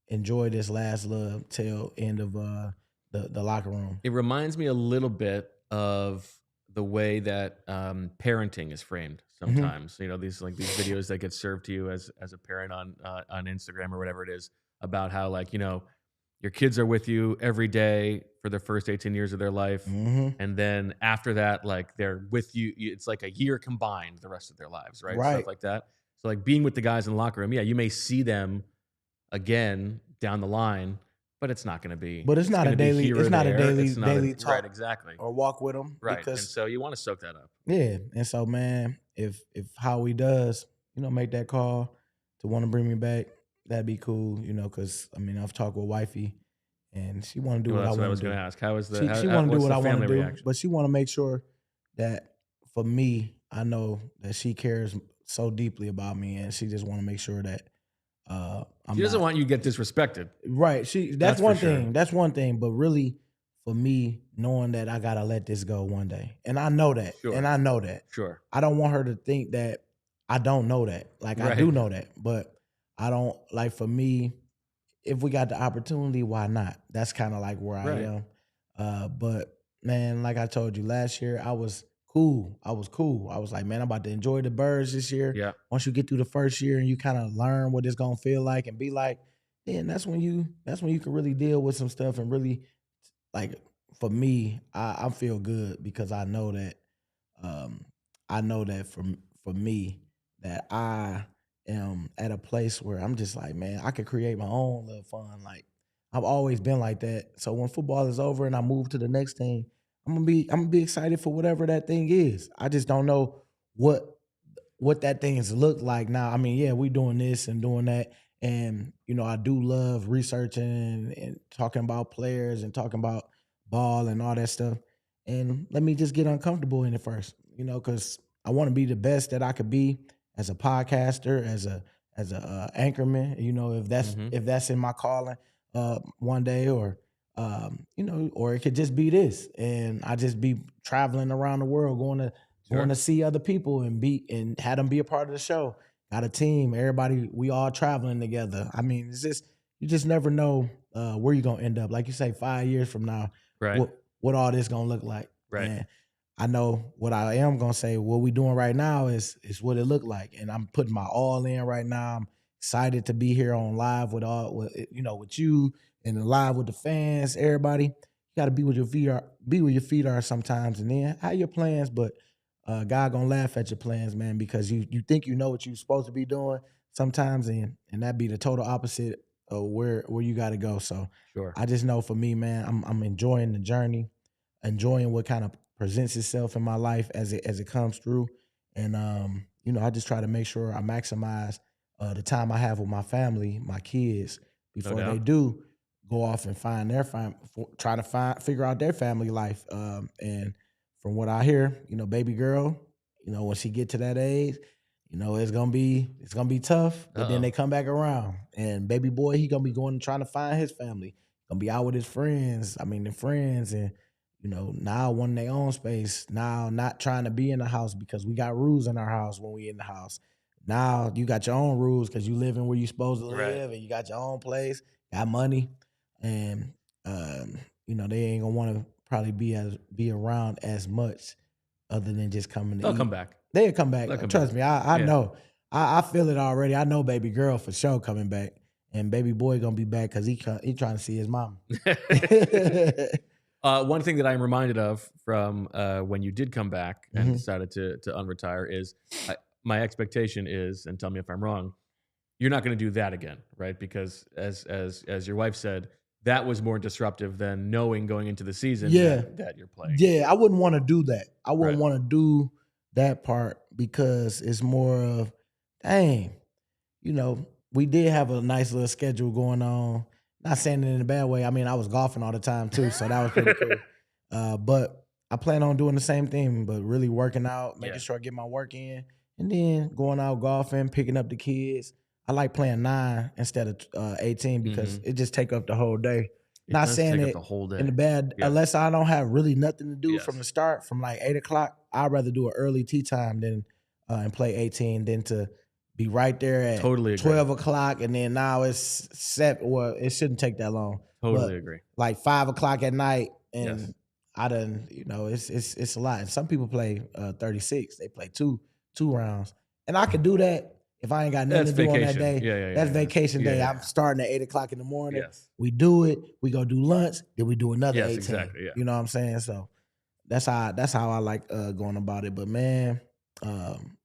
enjoy this last little tail end of the locker room. It reminds me a little bit of the way that parenting is framed sometimes. You know, these videos that get served to you as a parent on Instagram or whatever it is, about how, like, you know, your kids are with you every day for the first 18 years of their life. And then after that, like, they're with you. It's like a year combined the rest of their lives, right? Stuff like that. So like being with the guys in the locker room, yeah, you may see them again down the line, but it's not going to be. But it's not a daily. It's not a daily talk. Right, exactly. Or walk with them. Right, Because, and so you want to soak that up. Yeah, and so, man, if Howie does, you know, make that call to want to bring me back, that'd be cool, you know, because I mean, I've talked with wifey, and she want to do what I want to do. That's what I was going to ask. How is the? She want to do what I want to do, reaction? but she want to make sure that for me, I know that she cares so deeply about me, and she just want to make sure that she doesn't want you to get disrespected. Right. That's one thing. Sure. That's one thing. But really, for me, knowing that I gotta let this go one day, and I know that, and I know that. Sure. I don't want her to think that I don't know that. Like, I do know that, but I don't, like, for me, if we got the opportunity, why not? That's kind of like where I am. But man, like I told you last year, I was cool. I was like, man, I'm about to enjoy the birds this year. Yeah. Once you get through the first year and you kind of learn what it's gonna feel like and be like, then that's when you can really deal with some stuff and really, like, for me, I feel good because um I know that for me that I am at a place where I'm just like, man, I could create my own little fun. Like, I've always been like that. So when football is over and I move to the next thing, I'm gonna be excited for whatever that thing is. I just don't know what that things look like now. I mean, yeah, we doing this and doing that. And, I do love researching and talking about players and talking about ball and all that stuff. And let me just get uncomfortable in it first, because I want to be the best that I could be as a podcaster, as a anchorman. Mm-hmm. If that's in my calling one day, or or it could just be this, and I just be traveling around the world, going to see other people and have them be a part of the show. Got a team, everybody, we all traveling together. I mean, it's just, you just never know where you're gonna end up. Like you say, 5 years from now, Right. what all this gonna look like. Right. And I know what I am gonna say. What we doing right now is what it looked like, and I'm putting my all in right now. I'm excited to be here on live with with you and live with the fans. Everybody, you got to be where your feet are. Be where your feet are sometimes, and then have your plans, but. God gonna laugh at your plans, man, because you think you know what you're supposed to be doing sometimes, and that be the total opposite of where you got to go. So Sure. I just know for me, man, I'm enjoying the journey, enjoying what kind of presents itself in my life as it comes through, and I just try to make sure I maximize the time I have with my family, my kids, before they doubt. do go off and find their figure out their family life, and from what I hear, baby girl, when she get to that age, it's gonna be tough. But then they come back around, and baby boy, he gonna be going trying to find his family. Gonna be out with his friends. I mean, the friends, and now wanting their own space. Now not trying to be in the house because we got rules in our house when we in the house. Now you got your own rules because you living where you supposed to live, and you got your own place, got money, and they ain't gonna want to probably be around as much, other than just coming to They'll eat. come back. They'll come back. Trust me, I Yeah. know. I feel it already. I know baby girl for sure coming back, and baby boy gonna be back because he trying to see his mom. One thing that I'm reminded of from when you did come back and Mhm. decided to unretire is my expectation is, and tell me if I'm wrong, you're not going to do that again, right? Because as your wife said, that was more disruptive than knowing going into the season that you're playing. Yeah, I wouldn't want to do that. I wouldn't Right. want to do that part because it's more of, dang, we did have a nice little schedule going on. Not saying it in a bad way. I mean, I was golfing all the time too, so that was pretty cool. But I plan on doing the same thing, but really working out, making sure I get my work in, and then going out golfing, picking up the kids. I like playing 9 instead of 18 because it just take up the whole day. It Not does saying take up it the whole day. in the bad, Yes. unless I don't have really nothing to do from Yes. the start, from like 8 o'clock. I'd rather do an early tee time than and play 18 than to be right there at Totally agree. 12 o'clock, and then now it's 7. Well, it shouldn't take that long. Totally but agree. Like 5 o'clock at night, and Yes. I done, it's a lot. And some people play 36. They play two rounds, and I could do that if I ain't got nothing That's to do on that vacation. day. Yeah. That's vacation Yeah, day. yeah. I'm starting at 8 o'clock in the morning. Yes. We do it. We go do lunch. Then we do another Yes, 18. exactly, yeah. You know what I'm saying? So that's how I like going about it. But man,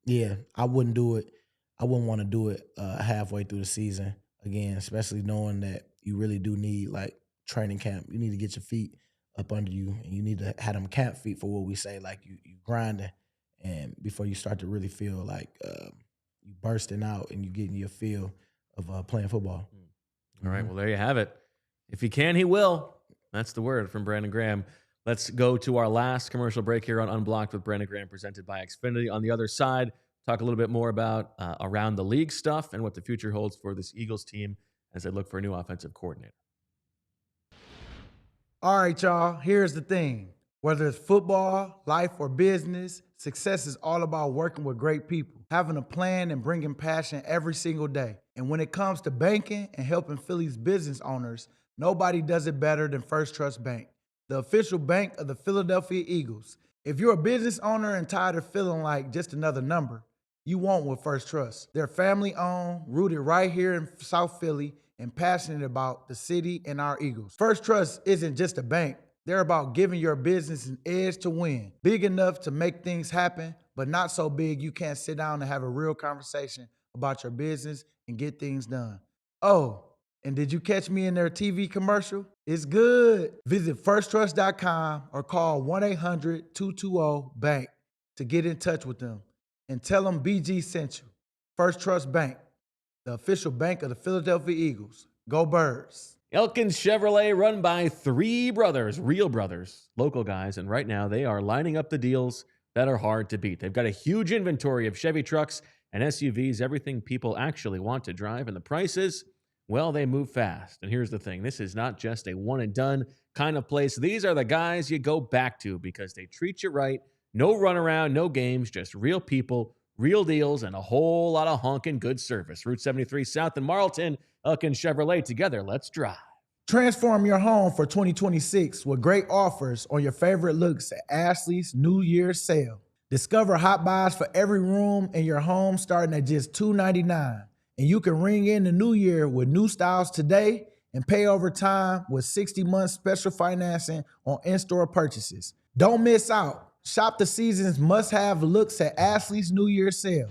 yeah, I wouldn't do it. I wouldn't want to do it halfway through the season again, especially knowing that you really do need like training camp. You need to get your feet up under you, and you need to have them camp feet for what we say, like you grinding, and before you start to really feel like you bursting out and you getting your feel of playing football. All right, well, there you have it. If he can, he will. That's the word from Brandon Graham. Let's go to our last commercial break here on Unblocked with Brandon Graham, presented by Xfinity. On the other side, talk a little bit more about around the league stuff and what the future holds for this Eagles team as they look for a new offensive coordinator. All right, y'all, here's the thing. Whether it's football, life, or business, success is all about working with great people, having a plan and bringing passion every single day. And when it comes to banking and helping Philly's business owners, nobody does it better than Firstrust Bank, the official bank of the Philadelphia Eagles. If you're a business owner and tired of feeling like just another number, you won't with Firstrust. They're family-owned, rooted right here in South Philly, and passionate about the city and our Eagles. Firstrust isn't just a bank. They're about giving your business an edge to win. Big enough to make things happen, but not so big you can't sit down and have a real conversation about your business and get things done. Oh, and did you catch me in their TV commercial? It's good. Visit firstrust.com or call 1-800-220-BANK to get in touch with them and tell them BG sent you. Firstrust Bank, the official bank of the Philadelphia Eagles. Go Birds. Elkins Chevrolet, run by three brothers, real brothers, local guys, and right now they are lining up the deals that are hard to beat. They've got a huge inventory of Chevy trucks and SUVs, everything people actually want to drive, and the prices, well, they move fast. And here's the thing, this is not just a one-and-done kind of place. These are the guys you go back to because they treat you right. No runaround, no games, just real people, real deals, and a whole lot of honking good service. Route 73 South in Marlton, Elkins Chevrolet, together, let's drive. Transform your home for 2026 with great offers on your favorite looks at Ashley's New Year's sale. Discover hot buys for every room in your home starting at just $299. And you can ring in the new year with new styles today and pay over time with 60 months special financing on in-store purchases. Don't miss out. Shop the season's must-have looks at Ashley's New Year's sale.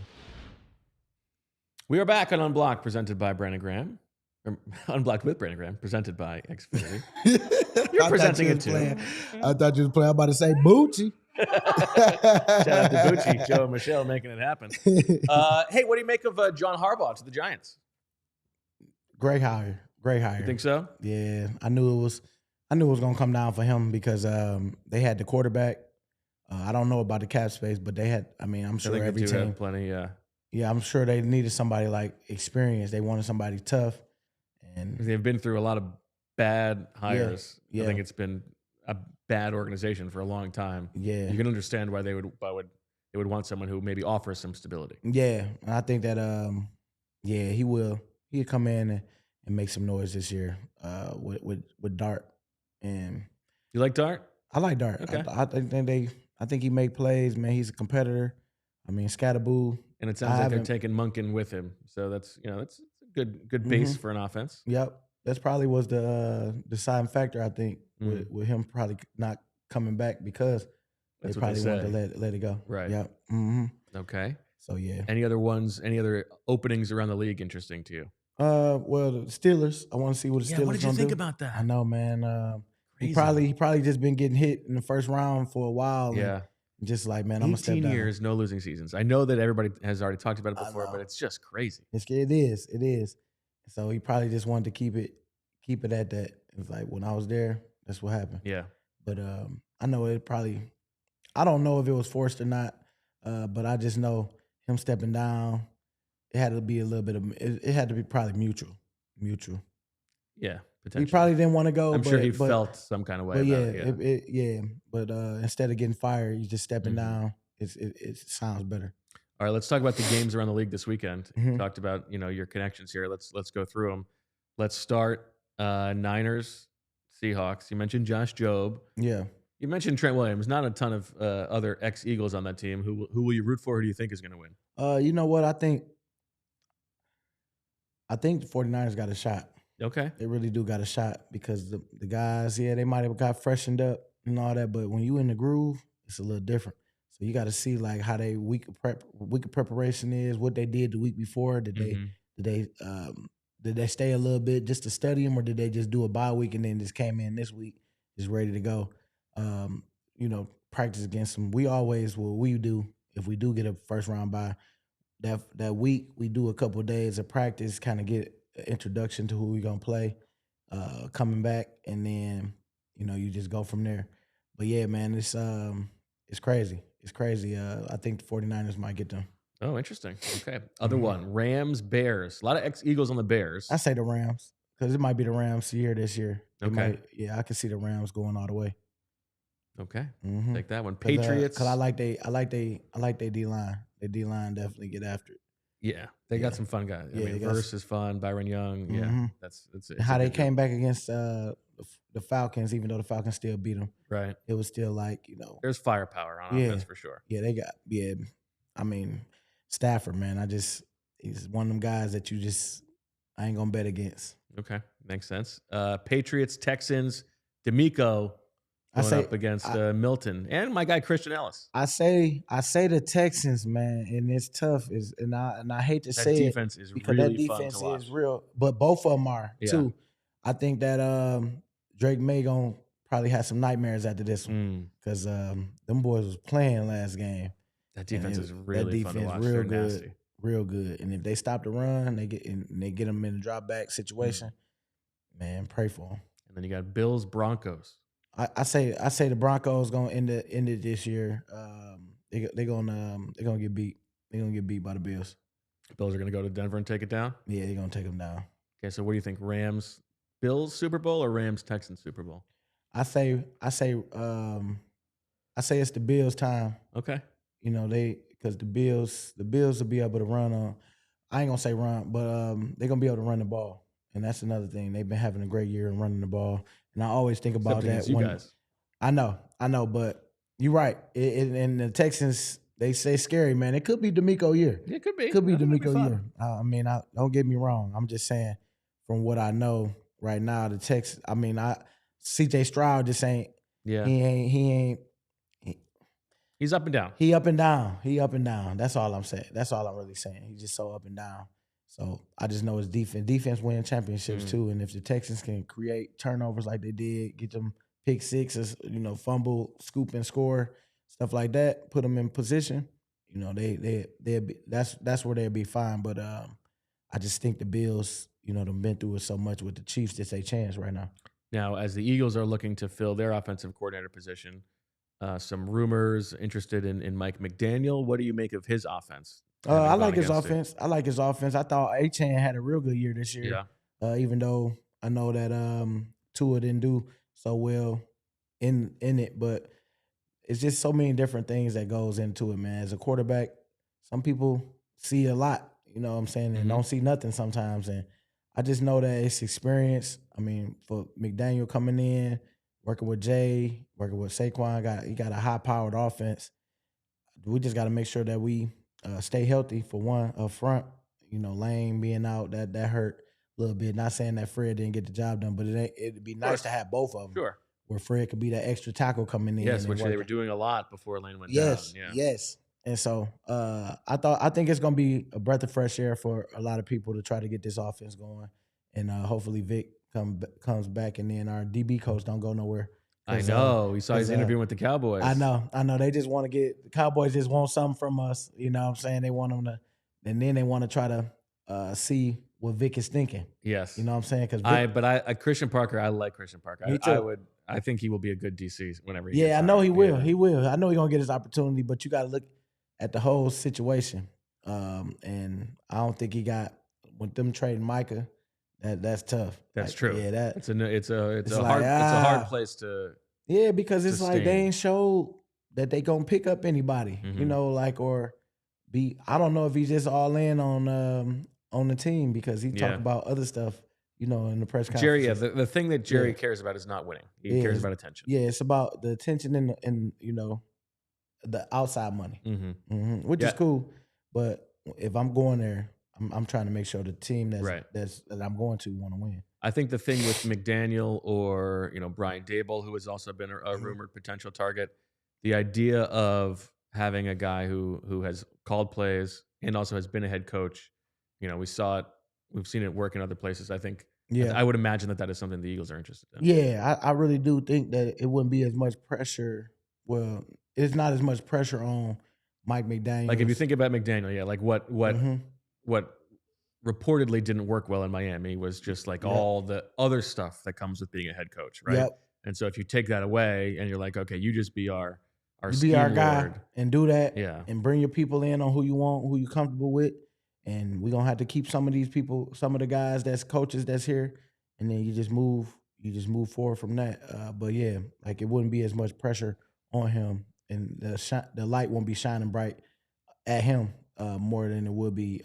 We are back on Unblocked, presented by Brandon Graham. Unblocked with Brandon Graham, presented by Xfinity. You're presenting it too. I thought you was playing. I'm about to say Bucci. Shout out to Bucci, Joe and Michelle making it happen. Hey, what do you make of John Harbaugh to the Giants? Great hire. Great hire. You think so? Yeah, I knew it was gonna come down for him because they had the quarterback. I don't know about the cap space, but they had. I mean, I'm sure every team had plenty. Yeah, I'm sure they needed somebody like experienced. They wanted somebody tough, and they've been through a lot of bad hires. Yeah. I think it's been a bad organization for a long time. Yeah, you can understand why they would want someone who maybe offers some stability. Yeah, and I think that he will. He'll come in and make some noise this year with Dart. And you like Dart? I like Dart. Okay. I think he make plays, man. He's a competitor. I mean, Scatterboo. And it sounds like they're taking Monken with him, so that's that's a good base for an offense. Yep, that's probably was the deciding factor. I think with him probably not coming back because they probably wanted to let it go. Right. Yep. Mm-hmm. Okay. So yeah. Any other openings around the league interesting to you? Well, the Steelers. I want to see what the Steelers. What did you think about that? I know, man. He probably just been getting hit in the first round for a while. Yeah. Just like, man, I'm gonna step down. 18 years, no losing seasons. I know that everybody has already talked about it before, but it's just crazy. It is. So he probably just wanted to keep it at that. It's like when I was there, that's what happened. Yeah. But I know it probably. I don't know if it was forced or not, but I just know him stepping down. It had to be a little bit of. It had to be probably mutual. Yeah, potentially. He probably didn't want to go. I'm sure he felt some kind of way. But yeah, But instead of getting fired, you just stepping down. It sounds better. All right, let's talk about the games around the league this weekend. Talked about your connections here. Let's go through them. Let's start Niners, Seahawks. You mentioned Josh Jobe. Yeah. You mentioned Trent Williams. Not a ton of other ex-Eagles on that team. Who will you root for? Who do you think is going to win? You know what? I think the 49ers got a shot. Okay. They really do got a shot because the guys, they might have got freshened up and all that, but when you in the groove, it's a little different. So you got to see like how they week of preparation is, what they did the week before. Did they stay a little bit just to study them, or did they just do a bye week and then just came in this week just ready to go? Practice against them. We always what we do if we do get a first round bye. That week we do a couple of days of practice, kind of get an introduction to who we're gonna play, coming back, and then you just go from there. But yeah, man, it's crazy. It's crazy. I think the 49ers might get them. Oh, interesting. Okay. Other one, Rams, Bears. A lot of ex-Eagles on the Bears. I say the Rams because it might be the Rams this year. Okay. I can see the Rams going all the way. Okay. Take that one. Patriots. Because I like they D-line. Their D-line definitely get after it. Yeah. They got some fun guys. I mean, Verse is fun. Byron Young. Yeah. That's it. How they came back against the Falcons, even though the Falcons still beat them. Right. It was still like, There's firepower on offense for sure. Yeah, they got, I mean, Stafford, man, he's one of them guys that you just, I ain't gonna bet against. Okay, makes sense. Patriots, Texans, D'Amico going up against Milton and my guy Christian Ellis. I say the Texans, man, and it's tough. And I hate to say it defense is because really that defense fun to watch. is real, but both of them are too. I think that Drake May gonna probably have some nightmares after this one because them boys was playing last game. That defense is really fun to watch. Real good, nasty. Real good. And if they stop the run, they get them in a drop back situation. Man, pray for them. And then you got Bills, Broncos. I say the Broncos gonna end it this year. They're gonna get beat. They're gonna get beat by the Bills. Bills are gonna go to Denver and take it down. Yeah, they're gonna take them down. Okay, so what do you think? Rams, Bills Super Bowl or Rams Texans Super Bowl? I say it's the Bills' time. Okay. You know, because the Bills will be able to run on. I ain't gonna say run, but they're gonna be able to run the ball, and that's another thing. They've been having a great year in running the ball, and I always think about that. You guys. I know, but you're right. And the Texans, they say scary, man. It could be D'Amico year. It could be. Could be D'Amico year. I mean, don't get me wrong. I'm just saying, from what I know right now, the Texans. I mean, C.J. Stroud just ain't. Yeah. He ain't. He's up and down. He up and down. That's all I'm saying. That's all I'm really saying. He's just so up and down. So I just know his defense. Defense win championships too. And if the Texans can create turnovers like they did, get them pick sixes, fumble, scoop and score, stuff like that, put them in position, that's where they'll be fine. But I just think the Bills, they've been through it so much with the Chiefs, it's a chance right now. Now, as the Eagles are looking to fill their offensive coordinator position, some rumors interested in Mike McDaniel. What do you make of his offense? I like his offense. I thought Achane had a real good year this year. Yeah. Even though I know that Tua didn't do so well in it, but it's just so many different things that goes into it, man. As a quarterback, some people see a lot, you know what I'm saying, and don't see nothing sometimes. And I just know that it's experience. I mean, for McDaniel coming in, working with Jay, working with Saquon, he got a high-powered offense. We just got to make sure that we stay healthy for one up front. Lane being out, that hurt a little bit. Not saying that Fred didn't get the job done, but it'd be nice to have both of them. Sure. Where Fred could be that extra tackle coming in. Yes, which they were doing a lot before Lane went down. Yeah. Yes. And so I think it's gonna be a breath of fresh air for a lot of people to try to get this offense going, and hopefully Vic comes back, and then our DB coach don't go nowhere. I know. We saw his interview with the Cowboys. I know. They just want to the Cowboys just want something from us. You know what I'm saying? They want them to, and then they want to try to see what Vic is thinking. Yes. You know what I'm saying? Christian Parker, I like Christian Parker. Me too. I think he will be a good DC whenever he gets hired. I know he will. Yeah. He will. I know he's going to get his opportunity, but you got to look at the whole situation. And I don't think he got, with them trading Micah, that's tough. That's true. Yeah, it's a hard place to. Yeah, because it's like they ain't showed that they gonna pick up anybody, or be. I don't know if he's just all in on the team because he talked about other stuff, in the press conference. Jerry, the thing that Jerry cares about is not winning. He cares about attention. Yeah, it's about the attention and the outside money, which is cool. But if I'm going there, I'm trying to make sure the team that I'm going to want to win. I think the thing with McDaniel or Brian Daboll, who has also been a rumored potential target, the idea of having a guy who has called plays and also has been a head coach, we saw it, we've seen it work in other places. I think, I would imagine that is something the Eagles are interested in. Yeah, I really do think that it wouldn't be as much pressure. Well, it's not as much pressure on Mike McDaniel. Like if you think about McDaniel, like what reportedly didn't work well in Miami was just like all the other stuff that comes with being a head coach, right? Yep. And so if you take that away and you're like, okay, you just be our guy and do that, and bring your people in on who you want, who you're comfortable with, and we're gonna have to keep some of these people, some of the guys that's coaches that's here, and then you just move forward from that. But yeah, like it wouldn't be as much pressure on him, and the light won't be shining bright at him more than it would be,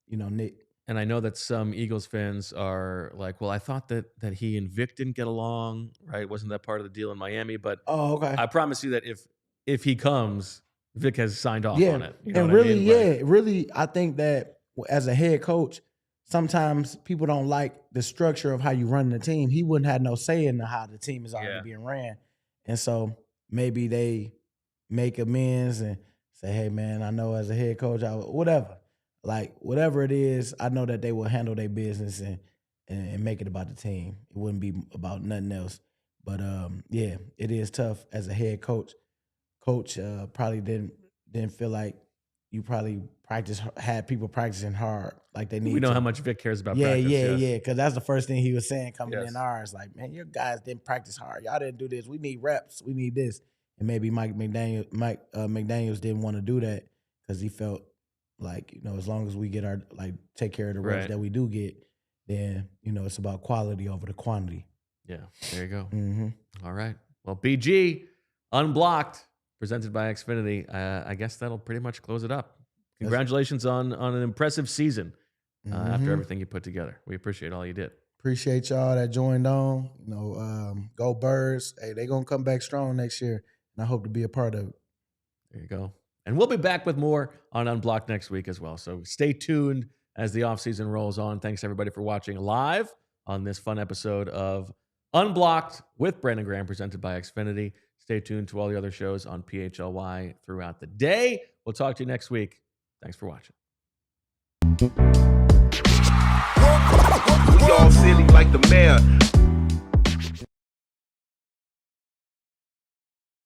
Nick. And I know that some Eagles fans are like, well, I thought that he and Vic didn't get along, right? Wasn't that part of the deal in Miami? But okay. I promise you that if he comes, Vic has signed off on it. Really, I think that as a head coach, sometimes people don't like the structure of how you run the team. He wouldn't have no say in how the team is already being ran. And so maybe they make amends and say, hey, man, I know as a head coach, whatever. Like, whatever it is, I know that they will handle their business and make it about the team. It wouldn't be about nothing else. But, yeah, it is tough as a head coach. Coach probably didn't feel like you probably had people practicing hard like they need to. We know how much Vic cares about practice. Yeah. Because that's the first thing he was saying coming in ours. Like, man, your guys didn't practice hard. Y'all didn't do this. We need reps. We need this. And maybe Mike McDaniels didn't want to do that because he felt like, as long as we get take care of the reps that we do get, then, it's about quality over the quantity. Yeah, there you go. Mm-hmm. All right. Well, BG, Unblocked, presented by Xfinity. I guess that'll pretty much close it up. Congratulations on an impressive season after everything you put together. We appreciate all you did. Appreciate y'all that joined on. Go Birds. Hey, they're going to come back strong next year, and I hope to be a part of it. There you go. And we'll be back with more on Unblocked next week as well. So stay tuned as the offseason rolls on. Thanks, everybody, for watching live on this fun episode of Unblocked with Brandon Graham, presented by Xfinity. Stay tuned to all the other shows on PHLY throughout the day. We'll talk to you next week. Thanks for watching. We all silly like the mayor.